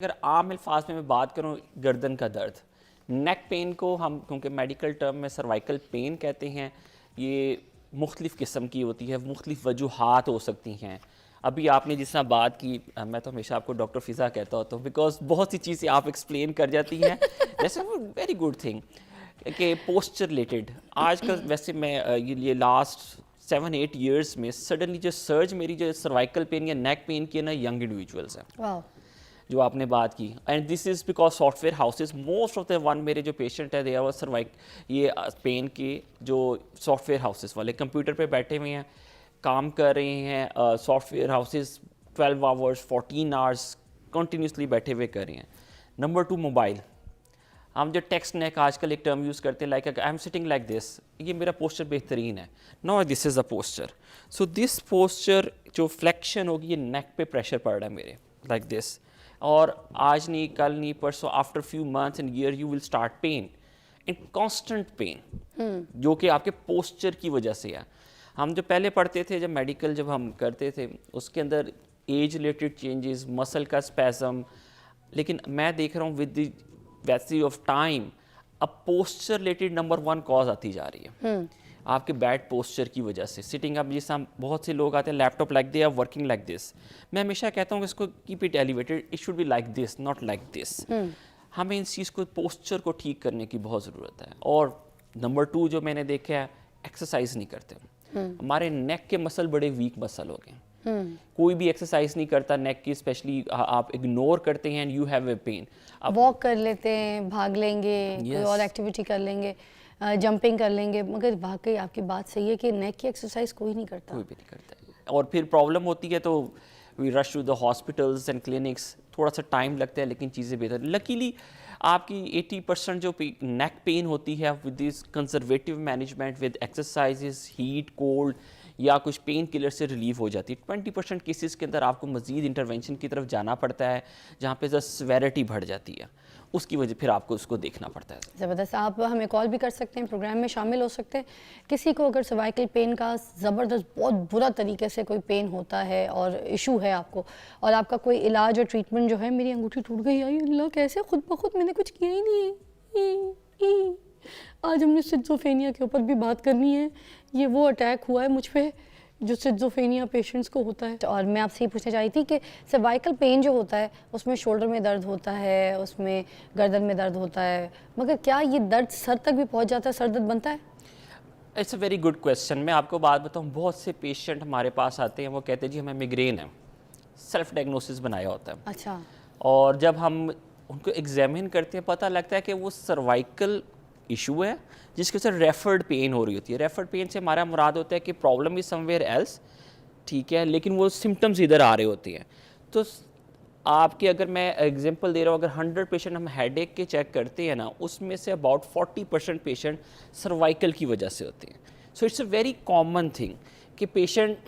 अगर आम अल्फाज में मैं बात करूँ गर्दन का दर्द, नेक पेन को हम क्योंकि मेडिकल टर्म में सर्वाइकल पेन कहते हैं, ये मुख्तलिफ़ किस्म की होती है, मुख्तलिफ़ वजूहात हो सकती हैं। अभी आपने जिस तरह बात की, मैं तो हमेशा आपको डॉक्टर फ़िज़ा कहता होता हूँ बिकॉज बहुत सी चीज़ें आप एक्सप्लेन कर जाती हैं। जैसे वो वेरी गुड थिंग कि पोस्चर रिलेटेड आजकल वैसे मैं ये लास्ट 7-8 ईयर्स में सडनली जो सर्ज मेरी जो सर्वाइकल पेन या नेक पेन की है ना, यंग इंडिविजुअल्स हैं जो आपने बात की। And this is because software houses most of the one मेरे जो पेशेंट है दे आर सर्वाइक ये पेन के जो सॉफ्टवेयर हाउसेज वाले कंप्यूटर पे बैठे हुए हैं, काम कर रहे हैं। Software houses 12 hours 14 hours continuously बैठे हुए कर रहे हैं। नंबर 2 मोबाइल, हम जो टेक्स्ट नेक आजकल एक टर्म यूज़ करते हैं like I am sitting like this, ये मेरा पोस्चर बेहतरीन है, no this is a posture. So this posture जो फ्लेक्शन होगी ये नेक पे प्रेशर पड़ रहा है मेरे लाइक दिस, और आज नहीं कल नहीं परसों after few months and year you will start pain and constant pain जो कि आपके पोस्चर की वजह से है। हम जो पहले पढ़ते थे जब मेडिकल जब हम करते थे उसके अंदर एज रिलेटेड चेंजेस, मसल का स्पैज़म, लेकिन मैं देख रहा हूँ विद द वैसी ऑफ टाइम अब पोस्चर रिलेटेड नंबर 1 कॉज आती जा रही है आपके बैड पोस्चर की वजह से। सिटिंग अप, जिस हम बहुत से लोग आते हैं laptop like they are working like this, मैं हमेशा कहता हूँ कि इसको keep it elevated, it should be like this not like this. हमें इस चीज़ को पोस्चर को ठीक करने की बहुत ज़रूरत है। और नंबर 2 जो मैंने देखा है, एक्सरसाइज नहीं करते। हमारे नेक के मसल बड़े वीक मसल हो गए, कोई भी एक्सरसाइज नहीं करता नेक की, स्पेशली आप इग्नोर करते हैं and you have a pain. Walk कर लेते हैं, भाग लेंगे, कोई और एक्टिविटी कर लेंगे, जंपिंग कर लेंगे, मगर वाकई आपकी बात सही है कि नेक की एक्सरसाइज कोई नहीं करता, कोई भी नहीं करता। और फिर प्रॉब्लम होती है तो we rush to the hospitals and clinics, थोड़ा सा टाइम लगता है लेकिन चीज़ें बेहतर। लकीली आपकी 80% जो नेक पेन होती है with this conservative management with exercises, heat, cold या कुछ पेन किलर से रिलीव हो जाती है। 20% केसेस के अंदर आपको मज़ीद इंटरवेंशन की तरफ जाना पड़ता है जहाँ पे सेवेरिटी बढ़ जाती है, उसकी वजह फिर आपको उसको देखना पड़ता है। ज़बरदस्त। आप हमें कॉल भी कर सकते हैं, प्रोग्राम में शामिल हो सकते हैं। किसी को अगर सर्वाइकल पेन का ज़बरदस्त बहुत बुरा तरीके से कोई पेन होता है और इशू है आपको, और आपका कोई इलाज और ट्रीटमेंट जो है, मेरी अंगूठी टूट गई, आई अल्लाह कैसे, खुद ब खुद मैंने कुछ किया ही नहीं। आज हमने सिज़ोफ्रेनिया के ऊपर भी बात करनी है। ये वो अटैक हुआ है मुझ पर जो सिज़ोफ्रेनिया पेशेंट्स को होता है। और मैं आपसे ये पूछना चाह रही थी कि सर्वाइकल पेन जो होता है उसमें शोल्डर में दर्द होता है, उसमें गर्दन में दर्द होता है, मगर क्या ये दर्द सर तक भी पहुंच जाता है, सर दर्द बनता है? It's a very good question. मैं आपको बात बताऊँ, बहुत से पेशेंट हमारे पास आते हैं, वो कहते हैं जी हमें मिग्रेन है, सेल्फ डायग्नोसिस बनाया होता है। अच्छा। और जब हम उनको एग्जामिन करते हैं पता लगता है कि वो सर्वाइकल इशू है जिसकी वजह से रेफर्ड पेन हो रही होती है। रेफर्ड पेन से हमारा मुराद होता है कि प्रॉब्लम इज समवेयर एल्स, ठीक है, लेकिन वो सिम्टम्स इधर आ रहे होते हैं। तो आपके, अगर मैं एग्जांपल दे रहा हूँ, अगर 100 पेशेंट हम हेडेक के चेक करते हैं ना, उसमें से अबाउट 40% पेशेंट सर्वाइकल की वजह से होते हैं। So it's a very common thing कि पेशेंट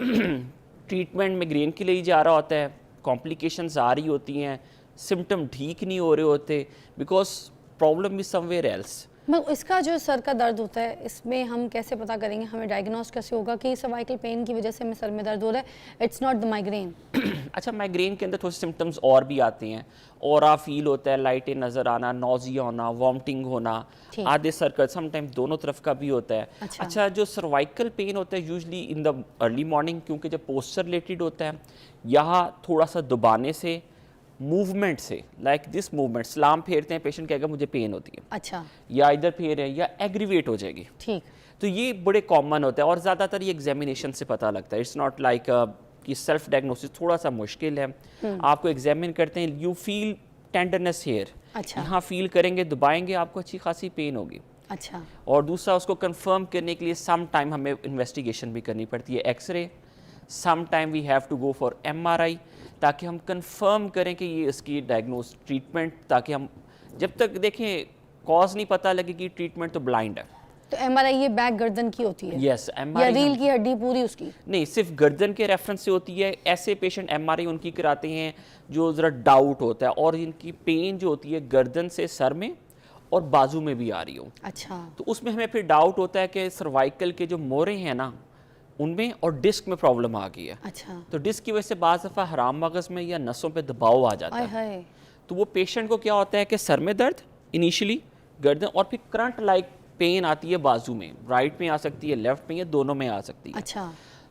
ट्रीटमेंट मिग्रेन के लिए ही जा रहा होता है, कॉम्प्लिकेशंस आ रही होती हैं, सिम्टम ठीक नहीं हो रहे होते because problem is somewhere else. इसका जो सर का दर्द होता है, इसमें हम कैसे पता करेंगे, हमें डायग्नोस कैसे होगा कि सर्वाइकल पेन की वजह से हमें सर में दर्द हो रहा है, इट्स नॉट द माइग्रेन? अच्छा, माइग्रेन के अंदर थोड़े सिम्टम्स और भी आते हैं, और फील होता है, लाइटें नज़र आना, नोजिया होना, वॉमिटिंग होना, आधे सर का, समटाइम दोनों तरफ का भी होता है। अच्छा, जो सर्वाइकल पेन होता है usually in the early morning, क्योंकि जब पोस्चर रिलेटेड होता है, यहाँ थोड़ा सा दबाने से, मूवमेंट से, लाइक दिस मूवमेंट, सलाम फेरते हैं, पेशेंट कहेगा मुझे पेन होती है, अच्छा, या इधर फेर है या एग्रीवेट हो जाएगी, ठीक। तो ये बड़े कॉमन होता है और ज़्यादातर ये एग्जामिनेशन से पता लगता है। इट्स नॉट लाइक कि सेल्फ डायग्नोसिस थोड़ा सा मुश्किल है। आपको एग्जामिन करते हैं, यू फील टेंडरनेस हेयर, अच्छा, यहाँ फील करेंगे, दबाएंगे, आपको अच्छी खासी पेन होगी। अच्छा। और दूसरा, उसको कंफर्म करने के लिए सम टाइम हमें इन्वेस्टिगेशन भी करनी पड़ती है, X-ray, some time we have to go for MRI, ताकि हम कंफर्म करें कि ये इसकी डायग्नोस ट्रीटमेंट, ताकि हम जब तक देखें कॉज नहीं पता लगेगी, ट्रीटमेंट तो ब्लाइंड है। तो MRI ये बैक गर्दन की होती है? यस, MRI या रील की हड्डी पूरी उसकी? नहीं, सिर्फ गर्दन के रेफरेंस से होती है। ऐसे पेशेंट MRI उनकी कराते हैं जो ज़रा डाउट होता है और इनकी पेन जो होती है गर्दन से सर में और बाजू में भी आ रही हो। अच्छा। तो उसमें हमें फिर डाउट होता है कि सर्वाइकल के जो मोरे हैं ना, उनमें और डिस्क में प्रॉब्लम आ गई है। अच्छा। तो डिस्क की वजह से बाज़ दफ़ा हराम मगज़ में या नसों पे दबाव आ जाता है। तो वो पेशेंट को क्या होता है कि सर में दर्द इनिशियली, गर्दन, और फिर करंट लाइक पेन आती है बाजू में, राइट में आ सकती है, लेफ्ट में, या दोनों में आ सकती है। अच्छा,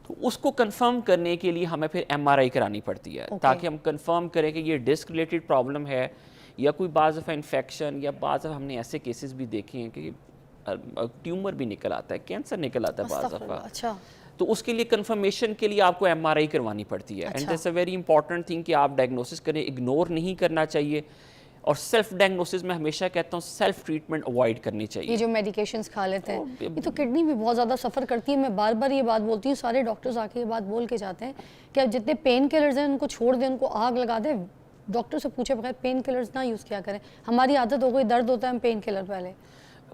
तो उसको कंफर्म करने के लिए हमें फिर एमआरआई करानी पड़ती है, ताकि हम कंफर्म करें कि ये डिस्क रिलेटेड प्रॉब्लम है या कोई बाज़ दफ़ा इन्फेक्शन, या बाज़ दफ़ा हमने ऐसे केसेस भी देखे हैं कि ट्यूमर भी निकल आता है, कैंसर निकल आता है बाज़ दफ़ा। अच्छा, तो उसके लिए कंफर्मेशन के लिए आपको एमआरआई करवानी पड़ती है। And that's a very important thing कि आप डायग्नोसिस करें, इग्नोर नहीं करना चाहिए। और सेल्फ डायग्नोसिस में हमेशा कहता हूँ सेल्फ ट्रीटमेंट अवॉइड करनी चाहिए। ये जो मेडिकेशंस खा लेते हैं, ये तो किडनी भी बहुत ज़्यादा सफ़र करती है। मैं बार बार ये बात बोलती हूँ, सारे डॉक्टर्स आके ये बात बोल के जाते हैं कि आप जितने पेन किलर्स हैं उनको छोड़ दें, उनको आग लगा दें, डॉक्टर से पूछे बगैर पेन किलर्स ना यूज़ किया करें। हमारी आदत हो गई, दर्द होता है हम पेन किलर पहले।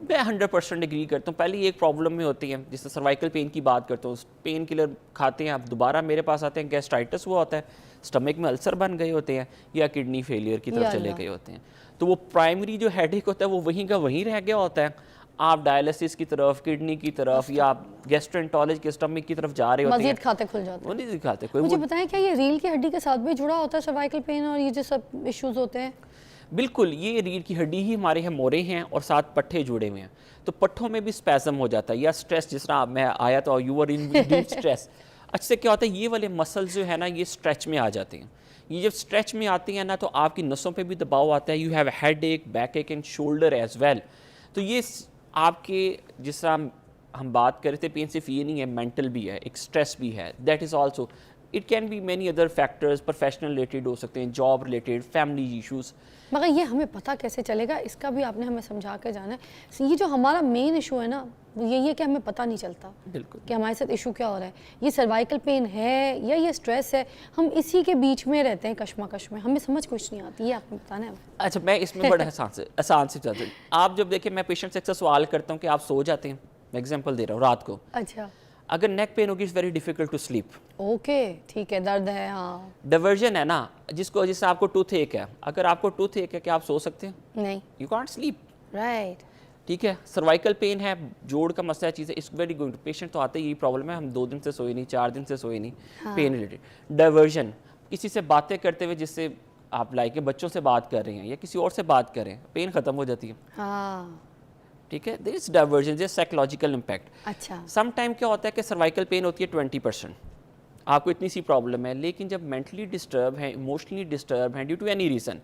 मैं 100% एग्री करता हूँ। पहले एक प्रॉब्लम में होती है, जिससे सर्वाइकल पेन की बात करता हूँ, पेन किलर खाते हैं, आप दोबारा मेरे पास आते हैं, गैस्ट्राइटिस हुआ होता है, स्टमक में अल्सर बन गए होते हैं, या किडनी फेलियर की तरफ चले गए होते हैं। तो वो प्राइमरी जो हेडेक होता है वो वहीं का वहीं रह गया होता है। आप डायलिसिस की तरफ, किडनी की तरफ, या आप गैस्ट्रोएंटरोलॉजी के स्टमक की तरफ जा रहे होते हैं, मजीद खाते खुल जाते वो हैं। नहीं दिखाते कोई। मुझे बताएं, क्या ये रीढ़ की हड्डी के साथ भी जुड़ा होता है सर्वाइकल पेन और ये जो सब इश्यूज होते हैं? बिल्कुल, ये रीढ़ की हड्डी ही हमारे यहाँ मोरे हैं और साथ पट्टे जुड़े हुए हैं, तो पट्टों में भी स्पैज़म हो जाता है, या स्ट्रेस, जिस तरह मैं आया तो you were in deep stress. अच्छे से क्या होता है, ये वाले मसल्स जो है ना, ये स्ट्रेच में आ जाते हैं। ये जब स्ट्रेच में आती हैं ना, तो आपकी नसों पे भी दबाव आता है, यू हैव हेड एक, बैक एक एंड शोल्डर एज वेल। तो ये आपके, जिस तरह हम बात कर रहे थे, पेन सिर्फ ये नहीं है, मेंटल भी है, एक स्ट्रेस भी है, that is also, it can be many other factors, professional related हो सकते हैं, जॉब रिलेटेड, फैमिली इशूज़। मगर ये हमें पता कैसे चलेगा, इसका भी आपने हमें समझा के जाना है। ये जो हमारा मेन इशू है ना, वो यही है कि हमें पता नहीं चलता बिल्कुल कि हमारे साथ इशू क्या हो रहा है। ये सर्वाइकल पेन है या ये स्ट्रेस है, हम इसी के बीच में रहते हैं, कश्मकश में, हमें समझ कुछ नहीं आती। ये आपको बताना है। अच्छा, मैं इसमें बड़ा आसान से जाता हूँ। आप जब देखिए, मैं पेशेंट से अक्सर सवाल करता हूँ कि आप सो जाते हैं, मैं एग्जांपल दे रहा हूँ, रात को अच्छा, अगर नेक पेन होगी, it's very difficult to sleep. Okay, ठीक है, दर्द है, हाँ, डाइवर्जन है ना, जिससे आपको टूथ एक है, अगर आपको टूथ एक है, क्या आप सो सकते हैं? नहीं, यू कांट स्लीप, राइट। ठीक है। सर्वाइकल पेन है, जोड़ का मसला चीज़ है, इट्स वेरी गुड। पेशेंट तो आते ही यही प्रॉब्लम है, हम 2 दिन से सोए नहीं, 4 दिन से सोए नहीं, पेन रिलेटेड। डाइवर्जन, किसी से बातें करते हुए, जिससे आप लाइक बच्चों से बात कर रहे हैं या किसी और से बात कर रहे हैं, पेन खत्म हो जाती है, हाँ, ठीक है। There is diversion, there psychological impact. अच्छा, सम टाइम क्या होता है कि सर्वाइकल पेन होती है 20%, आपको इतनी सी प्रॉब्लम है, लेकिन जब मेंटली डिस्टर्ब है, इमोशनली डिस्टर्ब है ड्यू टू एनी रीज़न,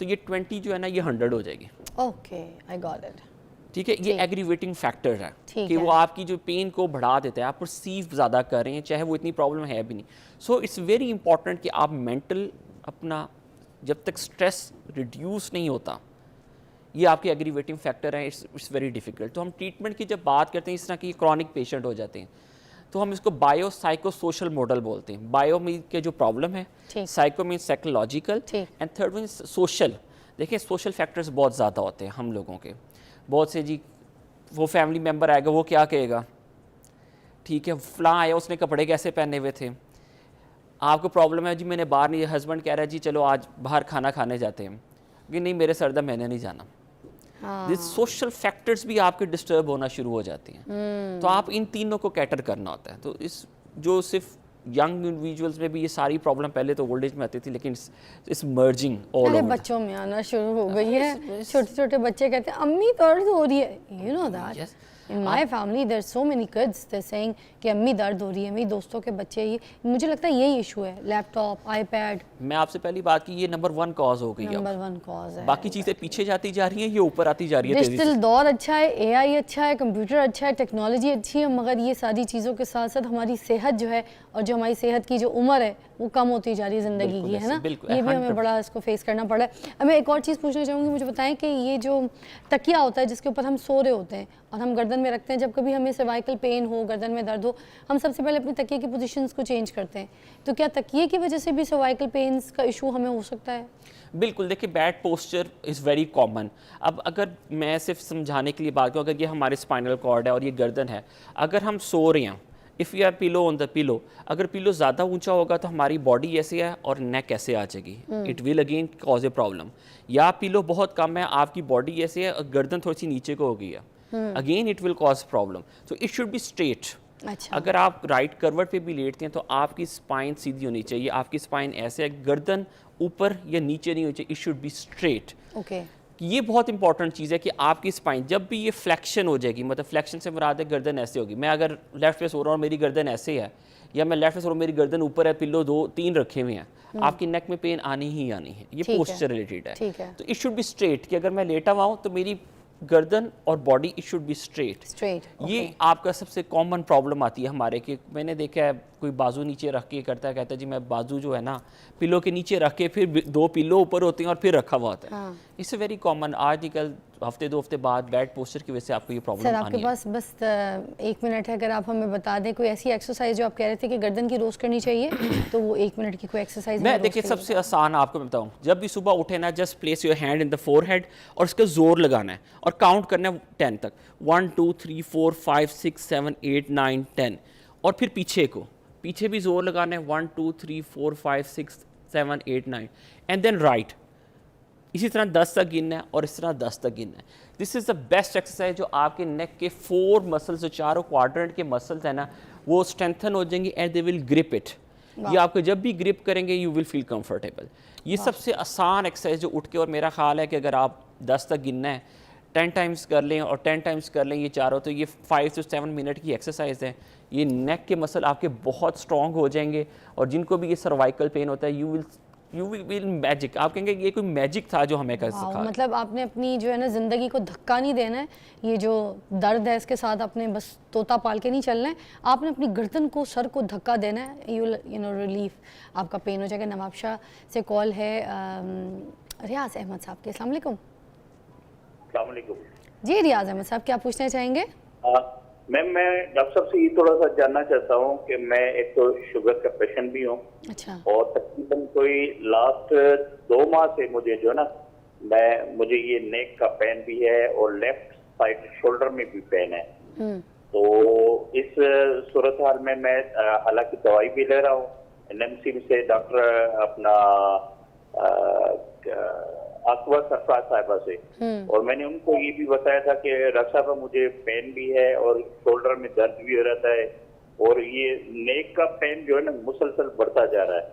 तो ये 20 जो है ना, ये 100 हो जाएगी, ओके, आई गॉट इट। ठीक है। ये एग्रीवेटिंग फैक्टर है ठीक कि है। वो आपकी जो पेन को बढ़ा देता है, आप परसीव ज़्यादा कर रहे हैं, चाहे वो इतनी प्रॉब्लम है भी नहीं। सो इट्स वेरी इंपॉर्टेंट कि आप मेंटल अपना, जब तक स्ट्रेस रिड्यूस नहीं होता, ये आपके एग्रीवेटिंग फैक्टर है, इट्स वेरी डिफिकल्ट। तो हम ट्रीटमेंट की जब बात करते हैं, इस तरह की क्रॉनिक पेशेंट हो जाते हैं, तो हम इसको बायो साइको सोशल मॉडल बोलते हैं। बायो में के जो प्रॉब्लम है, ठीक। साइको में साइकोलॉजिकल, ठीक। And third mean social. देखिए, सोशल फैक्टर्स बहुत ज़्यादा होते हैं हम लोगों के, बहुत से जी, वो फैमिली मेम्बर आएगा, वो क्या कहेगा, ठीक है, फलां आया, उसने कपड़े कैसे पहने हुए थे, आपको प्रॉब्लम है जी, मैंने बाहर नहीं, हस्बैंड कह रहा है जी चलो आज बाहर खाना खाने जाते हैं, कि नहीं मेरे सर दर्द, मैंने नहीं जाना। दिस सोशल फैक्टर्स भी आपके डिस्टर्ब होना शुरू हो जाते हैं। तो आप इन तीनों को कैटर करना होता है। तो इस जो सिर्फ यंग इंडिविजुअल्स में भी ये सारी प्रॉब्लम, पहले तो ओल्ड एज में आती थी, लेकिन इस मर्जिंग ऑल अरे ओवर। बच्चों में आना शुरू हो गई है, छोटे छोटे बच्चे कहते हैं अम्मी दर्द हो रही है, you know that. In my family there so many kids they saying कि अम्मी दर्द हो रही है। मेरी दोस्तों के बच्चे, ये मुझे लगता है यही इशू है, लैपटॉप, आईपैड। मैं आपसे पहली बात की, ये नंबर 1 कॉज हो गई है। नंबर 1 कॉज है। बाकी चीज़ें पीछे जाती जा रही हैं, ये ऊपर आती जा रही है तेजी से। डिजिटल दौर अच्छा है, एआई अच्छा है, कंप्यूटर अच्छा है, टेक्नोलॉजी अच्छी है, मगर ये सारी चीज़ों के साथ साथ हमारी सेहत जो है, और जो हमारी सेहत की जो उम्र है, वो कम होती जा रही है ज़िंदगी की, है ना। ये भी हमें बड़ा इसको फेस करना पड़ा है। अब मैं एक और चीज़ पूछना चाहूँगी, मुझे बताएं कि ये जो तकिया होता है जिसके ऊपर हम सो रहे होते हैं और हम गर्दन में रखते हैं, जब कभी हमें सर्वाइकल पेन हो, गर्दन में दर्द हो, हम सबसे पहले अपने तकिए की पोजीशंस को चेंज करते हैं। तो क्या तकिए की वजह से भी सर्वाइकल पेन्स का इशू हमें हो सकता है? बिल्कुल, देखिए, bad posture is very common. अब अगर मैं सिर्फ समझाने के लिए बात करूँ, अगर ये हमारे स्पाइनल कॉर्ड है और ये गर्दन है, अगर हम सो रहे हैं, if you are pillow on the pillow, अगर पिलो ज़्यादा ऊंचा होगा तो हमारी बॉडी ऐसे है और नेक ऐसे आ जाएगी, it will again cause a problem. या पिलो बहुत कम है, आपकी बॉडी ऐसे है और गर्दन थोड़ी सी नीचे को हो गई है, again it will cause problem. So it should be straight. अच्छा, अगर आप राइट करवट पे भी लेटते हैं तो आपकी स्पाइन सीधी होनी चाहिए, आपकी स्पाइन ऐसे है, गर्दन ऊपर या नीचे नहीं होनी चाहिए, it should be straight. Okay. ये बहुत इंपॉर्टेंट चीज़ है कि आपकी स्पाइन जब भी ये फ्लेक्शन हो जाएगी, मतलब फ्लेक्शन से मुराद है गर्दन ऐसे होगी, मैं अगर लेफ्ट पे सो रहा हूँ और मेरी गर्दन ऐसे है, या मैं लेफ्ट पे सो रहा हूँ मेरी गर्दन ऊपर है, पिल्लो 2-3 रखे हुए हैं, आपकी नेक में पेन आनी ही आनी है। ये पोस्चर रिलेटेड है। ठीक है। तो इट शुड बी स्ट्रेट, कि अगर मैं लेटा हुआ हूँ तो मेरी गर्दन और body it should be straight. ये आपका सबसे कॉमन प्रॉब्लम आती है हमारे, कि मैंने देखा है कोई बाजू नीचे रख के करता है, कहता है जी मैं बाजू जो है ना पिलो के नीचे रख के, फिर 2 पिलो ऊपर होते हैं और फिर रखा हुआ होता है। हाँ। इससे वेरी कॉमन, आजकल हफ्ते 2 हफ्ते बाद बैड पोस्चर की वजह से आपको ये प्रॉब्लम आनी है। सर आपके पास बस 1 मिनट है, अगर आप हमें बता दें कोई ऐसी एक्सरसाइज जो आप कह रहे थे कि गर्दन की रोज करनी चाहिए, तो वो 1 मिनट की कोई एक्सरसाइज मैं देखिए सबसे आसान आपको मैं बताऊं, जब भी सुबह उठे ना, just place your hand in the forehead और इसका जोर लगाना है और काउंट करना है 10 तक, 1 2 3 4 5 6 7 8 9 10, और फिर पीछे भी जोर लगाना है 1 2 3 4 5 6 7 8 9, एंड देन राइट। इसी तरह 10 तक गिनना है और इस तरह 10 तक गिनना है। This is the best exercise जो आपके नेक के 4 मसल्स, जो चारों क्वाड्रेंट के मसल्स हैं ना, वो स्ट्रेंथन हो जाएंगे and they will grip it. ये आपको जब भी ग्रिप करेंगे यू विल फील कंफर्टेबल। ये सबसे आसान एक्सरसाइज जो उठ के, और मेरा ख्याल है कि अगर आप 10 तक गिनना है 10 टाइम्स कर लें और 10 टाइम्स कर लें ये चारों, तो ये 5 से 7 मिनट की एक्सरसाइज है। ये नेक के मसल आपके बहुत स्ट्रॉन्ग हो जाएंगे, और जिनको भी ये सर्वाइकल पेन होता है यू विल मैजिक, आप कहेंगे ये कोई मैजिक था जो हमें कर सका। मतलब आपने अपनी जो है ना ज़िंदगी को धक्का नहीं देना है, ये जो दर्द है इसके साथ आपने बस तोता पाल के नहीं चलना है, आपने अपनी गर्दन को, सर को धक्का देना है, यू नो रिलीफ, आपका पेन हो जाएगा। नवाब शाह से कॉल है रियाज अहमद साहब के। अस्सलाम वालेकुम। अस्सलाम वालेकुम जी रियाज अहमद साहब, क्या पूछना चाहेंगे? मैम, मैं डॉक्टर साहब से ये थोड़ा सा जानना चाहता हूँ कि मैं एक तो शुगर का पेशेंट भी हूँ। अच्छा। और तकरीबन कोई लास्ट 2 माह से मुझे जो है ना, मुझे ये नेक का पेन भी है और लेफ्ट साइड शोल्डर में भी पेन है। तो इस सूरत हाल में मैं हालांकि दवाई भी ले रहा हूँ NMC से, डॉक्टर अपना अकबर सरफराज साहिबा से, और मैंने उनको ये भी बताया था कि डॉक्टर साहब मुझे पेन भी है और शोल्डर में दर्द भी हो रहता है, और ये नेक का पेन जो है ना मुसलसल बढ़ता जा रहा है।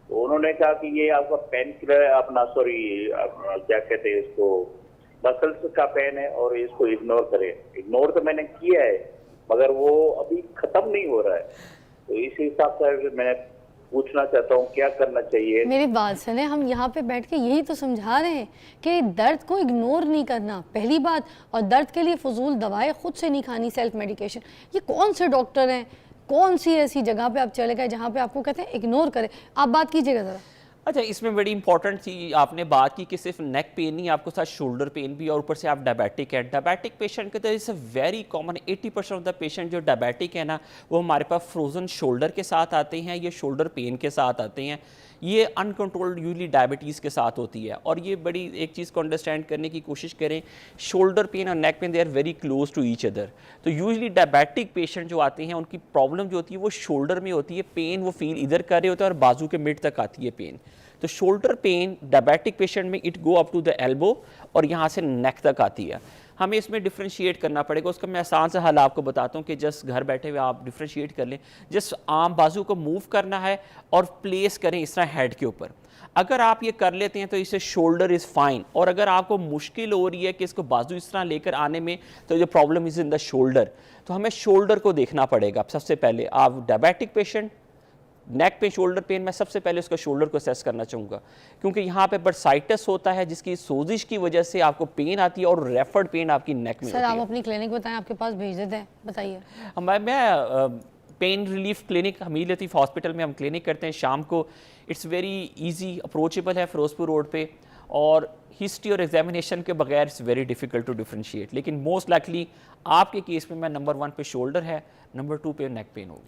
तो उन्होंने कहा कि ये आपका पेन किलर अपना क्या कहते हैं इसको, मसल्स का पेन है और इसको इग्नोर करें। इग्नोर तो मैंने किया है मगर वो अभी खत्म नहीं हो रहा है। तो इस हिसाब से मैं पूछना चाहता हूँ क्या करना चाहिए। मेरी बात सुने, हम यहाँ पे बैठ के यही तो समझा रहे हैं कि दर्द को इग्नोर नहीं करना पहली बात, और दर्द के लिए फजूल दवाएं खुद से नहीं खानी, सेल्फ मेडिकेशन। ये कौन से डॉक्टर हैं, कौन सी ऐसी जगह पे आप चले गए जहाँ पे आपको कहते हैं इग्नोर करें? आप बात कीजिएगा ज़रा। अच्छा, इसमें बड़ी इंपॉर्टेंट चीज आपने बात की कि सिर्फ नेक पेन नहीं, आपको साथ शोल्डर पेन भी, और ऊपर से आप डायबिटिक है। डायबिटिक पेशेंट के तो it's very common, 80% of the patient जो डायबिटिक है ना, वो हमारे पास फ्रोजन शोल्डर के साथ आते हैं, ये शोल्डर पेन के साथ आते हैं। ये अनकंट्रोल्ड यूजली डायबिटीज़ के साथ होती है। और ये बड़ी एक चीज़ को अंडरस्टैंड करने की कोशिश करें, शोल्डर पेन और neck pain they are very close to each other. तो यूजली डायबिटिक पेशेंट जो आते हैं उनकी प्रॉब्लम जो होती है वो शोल्डर में होती है, पेन वो फील इधर कर रहे होते हैं और बाजू के मिड तक आती है पेन। तो शोल्डर पेन डायबिटिक पेशेंट में it go up to the elbow और यहाँ से नेक तक आती है। हमें इसमें डिफ्रेंशिएट करना पड़ेगा। उसका मैं आसान सा हल आपको बताता हूँ कि जस्ट घर बैठे हुए आप डिफ्रेंशिएट कर लें। जस्ट आम बाजू को मूव करना है और प्लेस करें इस तरह हेड के ऊपर। अगर आप ये कर लेते हैं तो इससे शोल्डर इज़ फाइन। और अगर आपको मुश्किल हो रही है कि इसको बाजू इस तरह लेकर आने में, तो जो problem is in the shoulder, तो हमें शोल्डर को देखना पड़ेगा। सबसे पहले आप डायबिटिक पेशेंट, नेक पे शोल्डर पेन, मैं सबसे पहले उसका शोल्डर को असेस करना चाहूँगा, क्योंकि यहाँ पे बर्साइटिस होता है जिसकी सोजिश की वजह से आपको पेन आती है और रेफर्ड पेन आपकी नेक में। सर आप अपनी क्लिनिक बताएं, आपके पास भेज देते हैं, बताइए। मैं पेन रिलीफ क्लिनिक हमीद लतीफ़ हॉस्पिटल में हम क्लिनिक करते हैं शाम को। इट्स वेरी इजी, अप्रोचेबल है फिरोजपुर रोड पे, और हिस्ट्री और एग्जामिनेशन के बगैर it's very difficult to differentiate. लेकिन मोस्ट लाइकली आपके केस में मैं नंबर 1 पे शोल्डर है, नंबर 2 पे नेक पेन होगी।